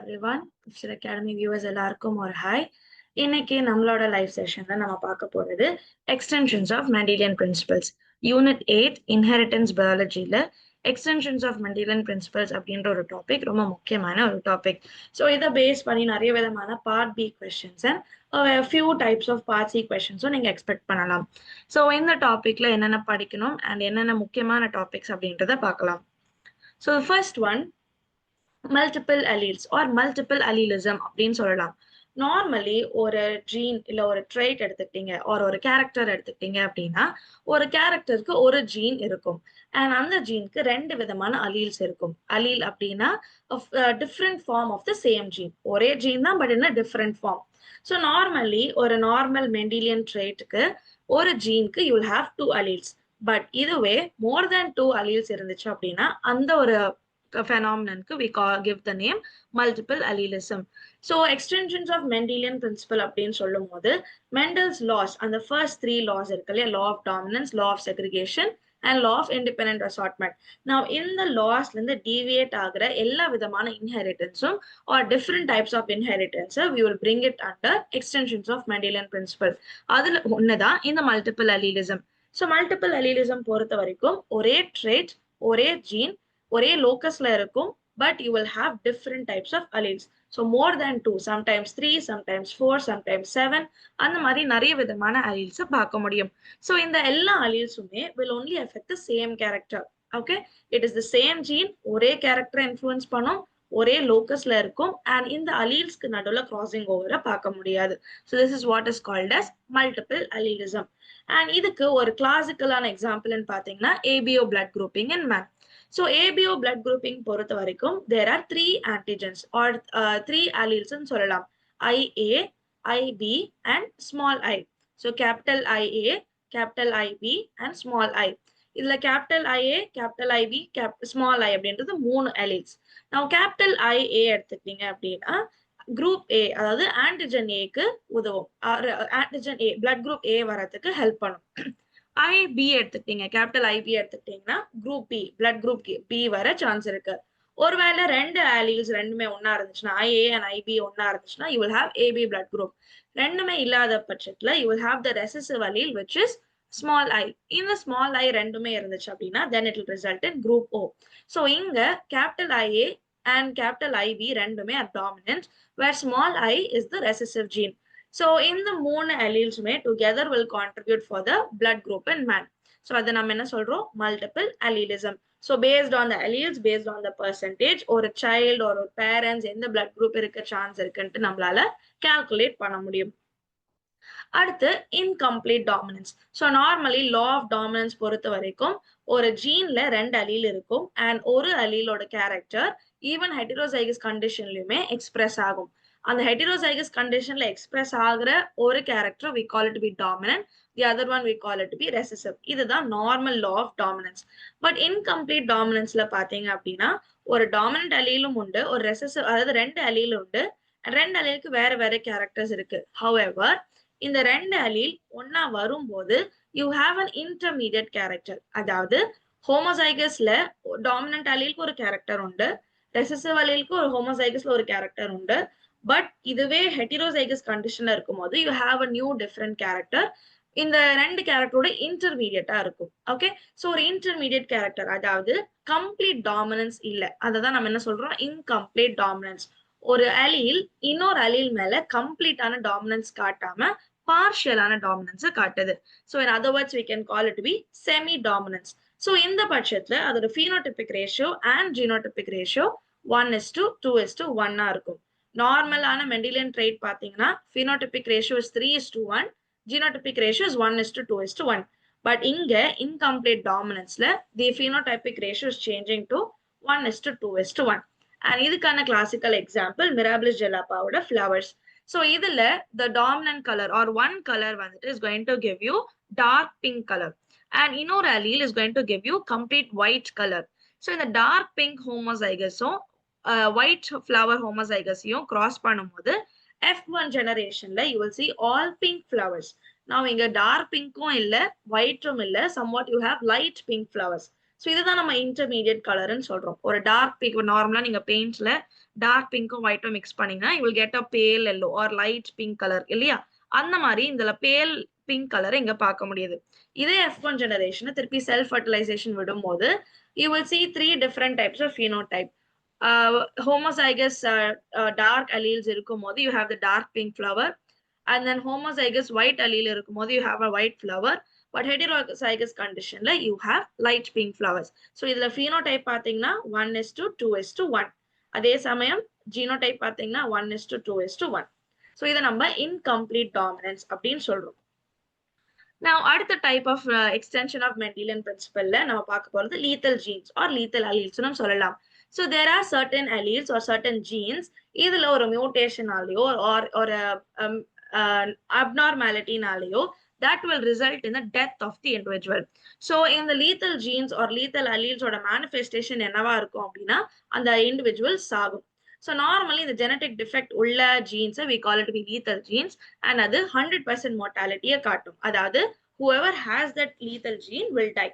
everyone. Picture Academy viewers எல்லாருக்கும் ஒரு hi. இன்னைக்கு நம்மளோட லைவ் செஷன்ல நம்ம பார்க்க போறது extensions of Mendelian principles unit 8 inheritance பயாலஜில எக்ஸ்டென்ஷன்ஸ் ஆஃப் மெண்டலியன் பிரின்சிபல்ஸ் அப்படின்ற ஒரு டாபிக் ரொம்ப முக்கியமான ஒரு டாபிக். ஸோ இதை பேஸ் பண்ணி நிறைய விதமான part B questions and few types of part C கொஸ்டின்ஸும் நீங்கள் எக்ஸ்பெக்ட் பண்ணலாம். ஸோ இந்த டாபிக்ல என்னென்ன படிக்கணும் அண்ட் என்னென்ன முக்கியமான டாபிக்ஸ் அப்படின்றத பார்க்கலாம். So first one multiple alleles or multiple allelism அப்படின்னு சொல்லலாம். நார்மலி ஒரு ஜீன் இல்லை ஒரு ட்ரைட் எடுத்துக்கிட்டீங்க ஒரு கேரக்டர் எடுத்துக்கிட்டீங்க அப்படின்னா ஒரு கேரக்டருக்கு ஒரு ஜீன் இருக்கும் அண்ட் அந்த ஜீனுக்கு ரெண்டு விதமான அலீல்ஸ் இருக்கும். அலீல் அப்படின்னா different form of the same gene, ஒரே ஜீன் தான் பட் என்ன டிஃப்ரெண்ட் ஃபார்ம். ஸோ நார்மலி ஒரு நார்மல் மெண்டலியன் ட்ரைட்டுக்கு ஒரு ஜீனுக்கு you will have 2 alleles. But இதுவே மோர் தேன் 2 அலீல்ஸ் இருந்துச்சு அப்படின்னா அந்த ஒரு phenomenon we give the name multiple allelism. So extensions of Mendelian principle அப்படின்னு சொல்லும் போது Mendel's laws and the first 3 laws இருக்கு இல்லையா, law of dominance, law of segregation and law of independent assortment. Now இந்த laws இருந்து deviate ஆகிற எல்லா விதமான inheritance-உம் or different types of inheritance we will bring it under extensions of Mendelian principle. அதுல ஒண்ணுதான் இந்த multiple allelism. So multiple allelism பொறுத்த வரைக்கும் ஒரே trait, ஒரே gene, ஒரே லோக்கஸ்ல இருக்கும் but you will have different types of alleles. So more than 2, sometimes 3, sometimes 4, sometimes 7 அந்த மாதிரி நிறைய விதமான அலீல்ஸை பார்க்க முடியும். ஸோ இந்த எல்லா அலீல்ஸுமே will only affect the same character. Okay, it is the same gene, ஒரே கேரக்டரை இன்ஃப்ளூயன்ஸ் பண்ணும், ஒரே லோக்கஸ்ல இருக்கும் அண்ட் இந்த அலீல்ஸ்க்கு நடுவில் கிராசிங் ஓவரை பார்க்க முடியாது. So this is what is called as multiple allelism. And இதுக்கு ஒரு கிளாசிக்கலான எக்ஸாம்பிள்னு பார்த்தீங்கன்னா ABO blood grouping in man. So ABO blood grouping பொறுத்த வரைக்கும் there are 3 antigens or 3 alleles ன்னு சொல்லலாம். IA, IB and small I. So capital IA, capital IB and small I. இதுல capital IA, capital IB, small I அப்படின்றது 3 alleles. Now capital IA எடுத்துக்கிட்டீங்க அப்படின்னா group A அதாவது antigen A க்கு உதவும். antigen A blood group A வரதுக்கு help பண்ணும். IB எடுத்துக்கிட்டீங்க, கேபிட்டல் IB எடுத்துக்கிட்டீங்கன்னா group B, blood group B வர சான்ஸ் இருக்கு. ஒருவேளை ரெண்டு ஆலில்ஸ் ரெண்டுமே ஒன்னா இருந்துச்சுன்னா IA அண்ட் IB ஒன்னா இருந்துச்சுன்னா you will have AB blood group. ரெண்டுமே இல்லாத பட்சத்துல you will have the recessive allele which is small I. இந்த ஸ்மால் I ரெண்டுமே இருந்துச்சு அப்படின்னா then it will result in group O. So இங்க capital IA and capital IB ரெண்டுமே are dominant where small I is the recessive gene. So in the 3 alleles may together will contribute for the blood group in man. So அதை நம்ம என்ன சொல்றோம், multiple allelism. So based on the alleles, based on the percentage ஒரு child or ஒரு parents எந்த blood group இருக்க chance இருக்குன்ட்டு நம்மளால calculate பண்ண முடியும். அடுத்து incomplete dominance. So normally law of dominance பொறுத்த வரைக்கும் ஒரு ஜீன்ல 2 allele இருக்கும் and ஒரு allele கேரக்டர் ஈவன் heterozygous கண்டிஷன்லயுமே எக்ஸ்பிரஸ் ஆகும். அந்த heterozygous conditionல எக்ஸ்பிரஸ் ஆகிற ஒரு character we call it to be dominant, the other one we call it to be recessive. இதுதான் normal law of dominance. But incomplete dominanceல பாத்தீங்க அப்படின்னா ஒரு dominant allele உண்டு, ஒரு recessive அதாவது 2 allele உண்டு, 2 alleleக்கு வேற வேற கேரக்டர்ஸ் இருக்கு. However இந்த 2 allele ஒன்னா வரும்போது you have an intermediate character. அதாவது ஹோமோசைகஸ்ல dominant alleleக்கு ஒரு கேரக்டர் உண்டு, recessive alleleக்கு ஒரு ஹோமோசைகஸ்ல ஒரு கேரக்டர் உண்டு. பட் இதுவே ஹெட்டிரோசைகஸ் கண்டிஷன்ல இருக்கும்போது you have a new different character. இந்த 2 கேரக்டரோட இன்டர்மீடியட்டா இருக்கும். ஓகே, ஸோ ஒரு இன்டர்மீடியட் கேரக்டர் அதாவது கம்ப்ளீட் டாமினன்ஸ் இல்லை, அதை தான் நம்ம என்ன சொல்றோம், இன்கம்ப்ளீட் டாமினன்ஸ். ஒரு அலீல் இன்னொரு அலீல் மேல கம்ப்ளீட்டான டாமினன்ஸ் காட்டாம பார்ஷியலான டாமினன்ஸை காட்டுது. So in other words we can call it to be semi dominance. So இந்த பட்சத்துல அதோட phenotypic ratio and genotypic ratio 1:2:1 இருக்கும். நார்மலான மெண்டலியன் ட்ரைட் பாத்தீங்கன்னா phenotypic ratio is 3:1, genotypic ratio is 1:2:1. But இங்க incomplete dominanceல the phenotypic ratio is changing to 1:2:1. and இதுக்கான classical example Mirabilis jellappaவோட flowers. So இதுல the dominant color or one color வந்துட்டு is going to give you dark pink color and இன்னொரு allele is going to give you complete white color. So இந்த dark pink homozygous-உம் white flower homozygous-ஐயும் cross பண்ணும்போது F1 generationல you will see all pink flowers. Now இங்க dark pink-உம் இல்ல white-உம் இல்ல, somewhat you have light pink flowers. So இதுதான் நம்ம intermediate கலர்னு சொல்றோம். ஒரு டார்க் பிங்க் நார்மலா நீங்க பெயிண்ட்ஸ்ல டார்க் பிங்க்கும் ஒயிட்டும் மிக்ஸ் பண்ணீங்கன்னா யூ வில் கெட் அ பேல் yellow R light pink colour இல்லையா? அந்த மாதிரி இதுல பேல் பிங்க் கலர் இங்க பார்க்க முடியுது. இதே F1 ஜெனரேஷன் திருப்பி செல்ஃப் ஃபர்டிலைசேஷன் விடும்போது you will see 3 different types of phenotype. Homozygous dark alleles இருக்கும்போது you have the dark pink flower, and then homozygous white allele இருக்கும்போது you have a white flower, but heterozygous conditionல you have light pink flowers. So இதுல phenotype பாத்தீங்கன்னா 1:2:1. அதே சமயம் genotype பாத்தீங்கன்னா 1:2:1. So இதை நம்ம incomplete dominance அப்படின்னு சொல்றோம். Now அடுத்த type of extension of Mendelian principle நம்ம பார்க்க போறது lethal genes or lethal alleles னு சொல்லலாம். So there are certain alleles or certain genes இதுல ஒரு mutationனாலயோ or abnormality-னாலயோ that will result in the death of the individual. So in the lethal genes or lethal alleles ஓட manifestation என்னவா இருக்கும் அப்படின்னா அந்த individual சாகும். So normally the genetic defect உள்ள genes we call it to be lethal genes, and அது 100% mortality காட்டும். அதாவது whoever has that lethal gene will die.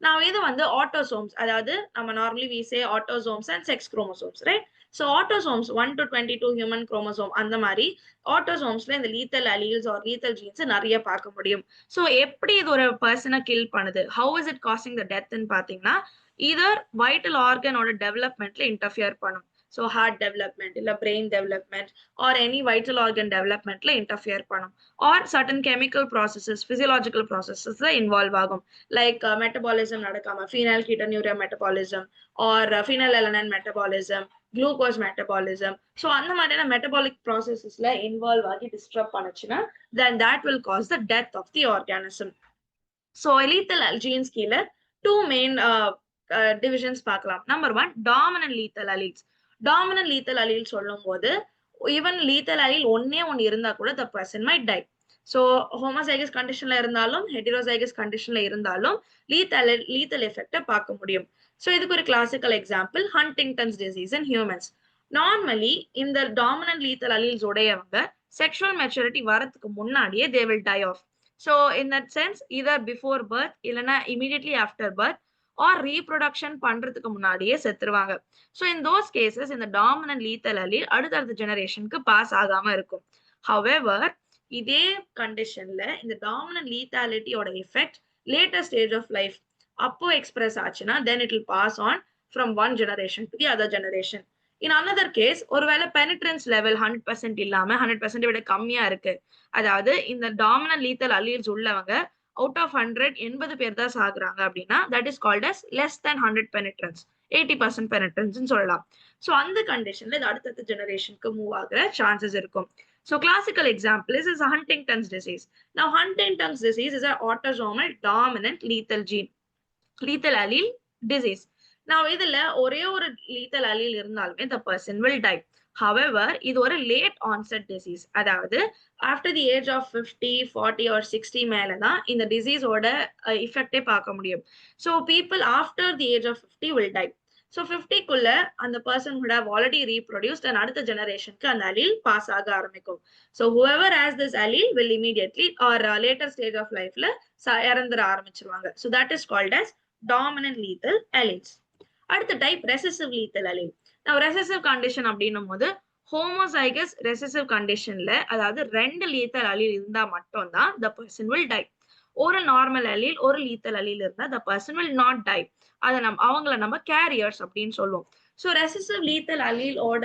Now இது வந்து autosomes, அதாவது நம்ம normally we say autosomes and sex chromosomes, right? So autosomes 1 to 22 human chromosome அந்த மாதிரி autosomesல இந்த lethal alleles or lethal genes நிறைய பார்க்க முடியும். So எப்படி இது ஒரு பர்சனை கில் பண்ணுது, how is it causing the death ன்னு பாத்தீங்கன்னா either vital organ ஓட developmentல interfere பண்ணும். So heart development, இல்ல brain development or any vital organ developmentல interfere பண்ணும், or certain chemical processes, physiological processes involve ஆகும். Like metabolism நடக்காம phenylketonuria metabolism or phenylalanine metabolism, glucose metabolism. So அந்த மாதிரியான metabolic processesல involve ஆகி disrupt பண்ணுச்சுன்னா then that will cause the death of the organism. So lethal genes கீழ two main divisions பார்க்கலாம். Number 1, dominant lethal alleles. Dominant lethal allele சொல்லும் போது even lethal allele ஒன்னே ஒன்னு இருந்தா கூட the person might die. So homozygous conditionல இருந்தாலும் heterozygous conditionல இருந்தாலும் lethal effect பார்க்க முடியும். So இதுக்கு ஒரு classical example Huntington's disease in humans. Normally இந்த dominant lethal alleles உடையவங்க sexual maturity வரதுக்கு முன்னாடியே they will die off. So in that sense either before birth இல்லனா immediately after birth or reproduction பண்றதுக்கு முன்னாடியே செத்துருவாங்க. So in those cases இந்த dominant lethal allele அடுத்த ஜெனரேஷனுக்கு pass ஆகாம இருக்கும். However இதே கண்டிஷன்ல இந்த dominant lethality ஓட effect later stage of life அப்போ எக்ஸ்பிரஸ் ஆச்சுன்னா then it will pass on from one generation to the other generation. In another case ஒருவேளை penetrance level 100% இல்லாம 100% விட கம்மியா இருக்கு, அதாவது இந்த dominant lethal alleles உள்ளவங்க out of 100 80 பேர் தான் சாகுறாங்க அப்படின்னா that is called as less than 100 penetrance, 80% penetrance ன்னு சொல்லலாம். So அந்த கண்டிஷன்ல இது அடுத்த ஜெனரேஷனுக்கு மூவ் ஆகுற சான்சஸ் இருக்கும். So classical example is Huntington's disease. Now Huntington's disease is an autosomal dominant lethal gene, lethal allele disease. Now இதுல ஒரே ஒரு lethal allele இருந்தாலுமே the person will die. However இது ஒரு late onset disease, அதாவது after the age of 50, 40 or 60 மேல தான் இந்த disease ஓட effect பார்க்க முடியும். So people after the age of 50 will die. So 50 குள்ள அந்த person would have already reproduced and அடுத்த generationக்கு அந்த allele pass ஆக ஆரம்பிக்கும். So whoever has this allele will immediately or later stage of lifeல இறந்துட ஆரம்பிச்சிருவாங்க. So that is called as dominant lethal alleles. அடுத்த type recessive lethal allele. Now recessive condition அப்படின்னும் போது homozygous recessive conditionல அதாவது ரெண்டு lethal allele இருந்தா மட்டும் தான் the person will die. ஒரு normal allele ஒரு lethal allele இருந்தா the person will not die. அத அவங்கள நம்ம carriers அப்படின்னு சொல்லுவோம். So recessive lethal allele ஓட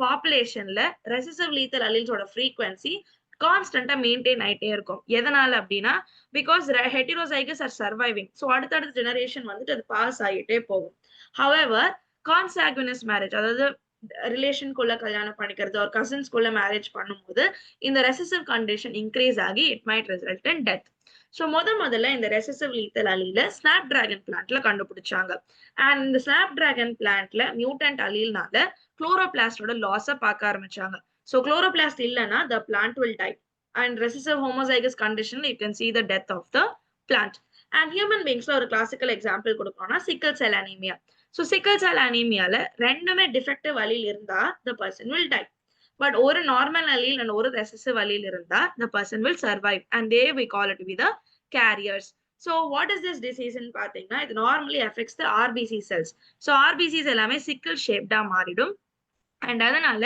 populationல recessive lethal alleles ஓட frequency கான்ஸ்டன்டா மெயின்டைன் ஆயிட்டே இருக்கும். எதனால அப்படின்னா because heterozygous are surviving. So அடுத்தடுத்த ஜெனரேஷன் வந்துட்டு அது பாஸ் ஆகிட்டே போகும். However consanguineous marriage, அதாவது ரிலேஷனுக்குள்ள கல்யாணம் பண்ணிக்கிறது ஒரு கசின்ஸ்குள்ள மேரேஜ் பண்ணும்போது இந்த ரெசசிவ் கண்டிஷன் இன்க்ரீஸ் ஆகி it might result in death. So முதல்ல இந்த ரெசசிவ் லீத்தல் அலீல ஸ்னாப் டிராகன் பிளான்ட்ல கண்டுபிடிச்சாங்க. அண்ட் இந்த ஸ்னாப் டிராகன் பிளான்ட்ல மியூட்டன்ட் அலீல்னால குளோரோபிளாஸ்டோட லாஸை பார்க்க ஆரம்பிச்சாங்க. So chloroplast illana the plant will die, and recessive homozygous condition you can see the death of the plant. And human beings la or classical example கொடுக்கணும்னா sickle cell anemia. So sickle cell anemia la ரெண்டுமே defective allele இருந்தா the person will die, but ஒரு normal allele and ஒரு recessive allele இருந்தா the person will survive and they we call it to be the carriers. So what is this disease in பாத்தீங்கன்னா it normally affects the RBC cells. So RBCs எல்லாமே sickle shaped மாறிடும். And அதனால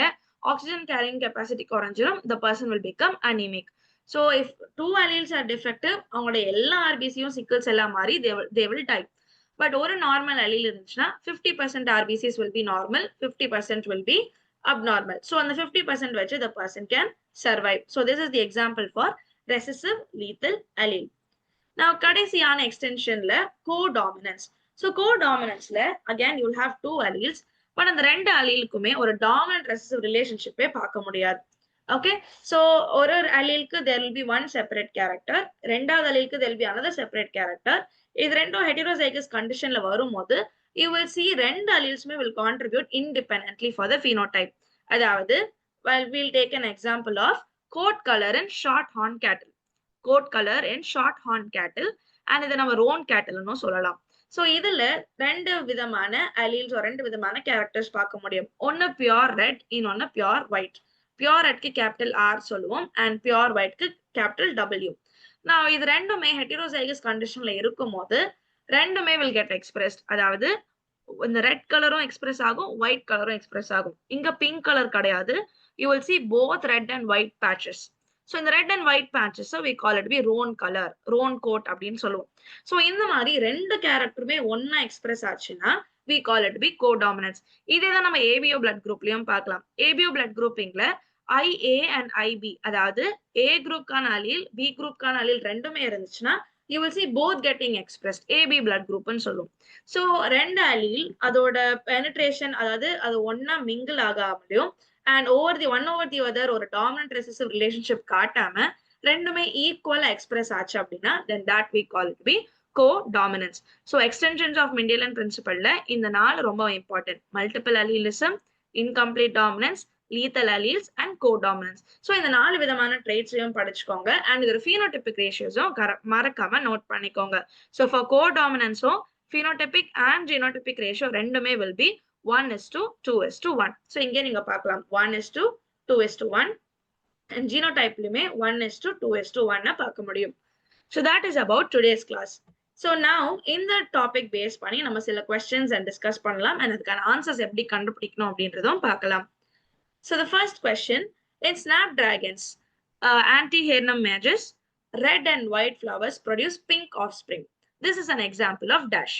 oxygen carrying capacity குறைஞ்சிரும். The person will become anemic. So if two alleles are defective, அவங்களோட எல்லா RBCயும் sickles எல்லாம் மாறி they will die. But ஒரு normal allele இருந்துச்சுன்னா 50% RBCs will be normal, 50% will be abnormal. So அந்த 50% வச்சு the person can survive. So this is the example for recessive lethal allele. Now கடைசியான extensionல codominance. So codominanceல again you will have two alleles, but அந்த ரெண்டு alleelக்குமே ஒரு dominant recessive relationship பார்க்க முடியாது. Okay, so ஒரு alleelக்கு there will be one separate character, ரெண்டாவது alleelக்கு there will be another separate character. இது ரெண்டும் heterozygous conditionல வரும்போது you will see ரெண்டு allelesமே will contribute independently for the phenotype. அதாவது we'll take an example of coat color in short horn cattle. Coat color in short horn cattle and இதை நம்ம roan cattle ன்னு சொல்லலாம். So இதுல ரெண்டு விதமான alleles or ரெண்டு விதமான characters பார்க்க முடியும். ஒன்னு pure red, இன்னொன்னு pure white. Pure redக்கு capital R சொல்லுவோம் and pure whiteக்கு capital W. Now இது ரெண்டுமே heterozygous conditionல இருக்கும்போது ரெண்டுமே will get expressed. அதாவது இந்த ரெட் கலரும் எக்ஸ்பிரஸ் ஆகும், ஒயிட் கலரும் எக்ஸ்பிரஸ் ஆகும். இங்க பிங்க் கலர் கிடையாது. You will see both red and white patches. So இந்த red and white patches we call it be roan color, roan coat அப்படின்னு சொல்லுவோம். So இந்த மாதிரி ரெண்டு கேரக்டருமே ஒன்னா எக்ஸ்பிரஸ் ஆச்சுன்னா we call it be codominance. இதே தான் நம்ம ABO blood groupலயும் பார்க்கலாம். ABO blood groupingல IA and IB, அதாவது A groupக்கான allele, B groupக்கான allele ரெண்டுமே இருந்துச்சுன்னா you will see both getting expressed. AB blood group ன்னு சொல்லுவோம். So ரெண்டு allele அதோட penetration, அதாவது அது ஒன்னா mingle ஆகாமலையும் and over the other ஒரு dominant recessive relationship காட்டாம ரெண்டுமே equal express ஆச்சு அப்படின்னா then that we call it be codominance. So extensions of Mendelian principle இந்த நாலு ரொம்ப important. Multiple allelism, incomplete dominance, lethal alleles and codominance. So இந்த நாலு விதமான traitsையும் படிச்சுக்கோங்க and இதோட phenotypic ratiosம் மறக்காம நோட் பண்ணிக்கோங்க. So for codominance phenotypic and genotypic ratio ரெண்டுமே will be 1:2:1. So இங்கே நீங்க பார்க்கலாம் 1:2:1 and genotypeலுமே 1:2:1 பார்க்க முடியும். So that is about today's class. So now in the topic base பண்ணி நம்ம சில questions and discuss பண்ணலாம் and அதுக்கான answers எப்படி கண்டுபிடிக்கணும் அப்படின்றதும் பார்க்கலாம். So the first question, in snapdragons, antihernum majus, red and white flowers produce pink offspring. This is an example of dash.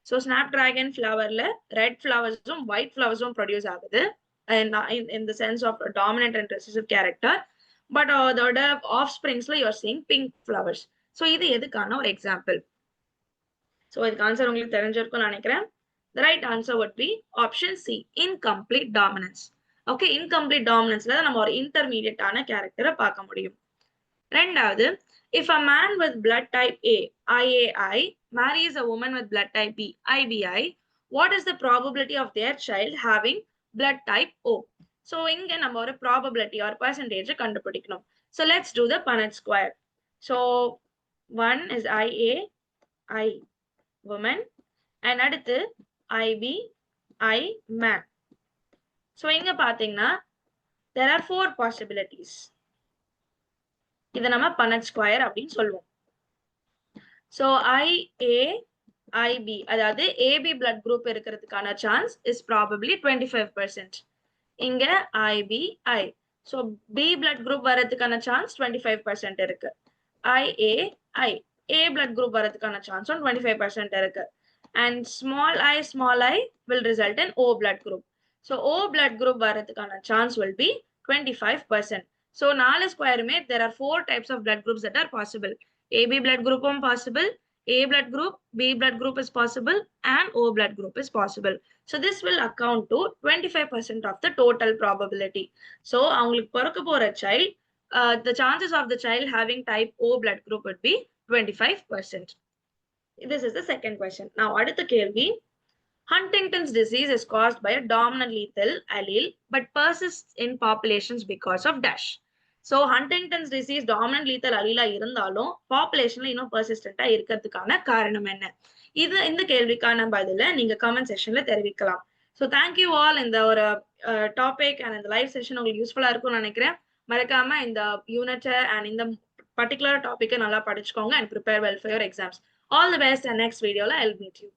So snapdragon flowerல red flowers white flowers produce ஆகுது in the sense of a dominant and recessive character, but அதோட offspringsல you are seeing pink flowers. So இது எதுக்கான ஒரு example. So இதுக்கு answer உங்களுக்கு தெரிஞ்சிருக்கும்னு நினைக்கிறேன். The right answer would be option C, incomplete dominance. Okay, incomplete dominanceல நம்ம ஒரு intermediate ஆன character பார்க்க முடியும். ரெண்டாவது, if a man with blood type A, IAI, marries a woman with blood type B, IBI, what is the probability of their child having blood type O? So இங்க நம்ம ஒரு probability or percentage கண்டுபிடிக்கணும். So let's do the Punnett square. So 1 is IA, I woman, and அடுத்து IB, I man. So இங்க பாத்தீங்கன்னா there are 4 possibilities. இதை நம்ம Punnett square அப்படின்னு சொல்லுவோம். So IA, IB, அதாவது AB blood group இருக்கிறதுக்கான chance is probably 25%. இங்க IB, I. So B blood group வரதுக்கான chance 25% இருக்கு. IA, I. A blood group வரதுக்கான chance 25% இருக்கு. And small I will result in O blood group. So O blood group வரதுக்கான chance will be 25%. So 4 square there are 4 types of blood groups that are possible. AB blood group possible, A blood group, B blood group is possible, and O blood group is possible. So this will account to 25% of the total probability. So அவங்களுக்கு பிறக்க போற child, the chances of the child having type O blood group would be 25%. This is the second question. Now அடுத்த கேள்வி, Huntington's disease is caused by a dominant lethal allele but persists in populations because of dash. So Huntington's disease dominant lethal allele இருந்தாலும் populationல இன்னும் persistent-ஆ இருக்கிறதுக்கான காரணம் என்ன? இது இந்த கேள்விக்கான பதிலை நீங்க comment sectionல தெரிவிக்கலாம். So thank you all. இந்த ஒரு topic and இந்த live session உங்களுக்கு useful-ஆ இருக்கும்னு நினைக்கிறேன். மறக்காம இந்த unit and இந்த particular topic நல்லா படிச்சுக்கோங்க and prepare well for your exams. All the best, and next video I'll meet you.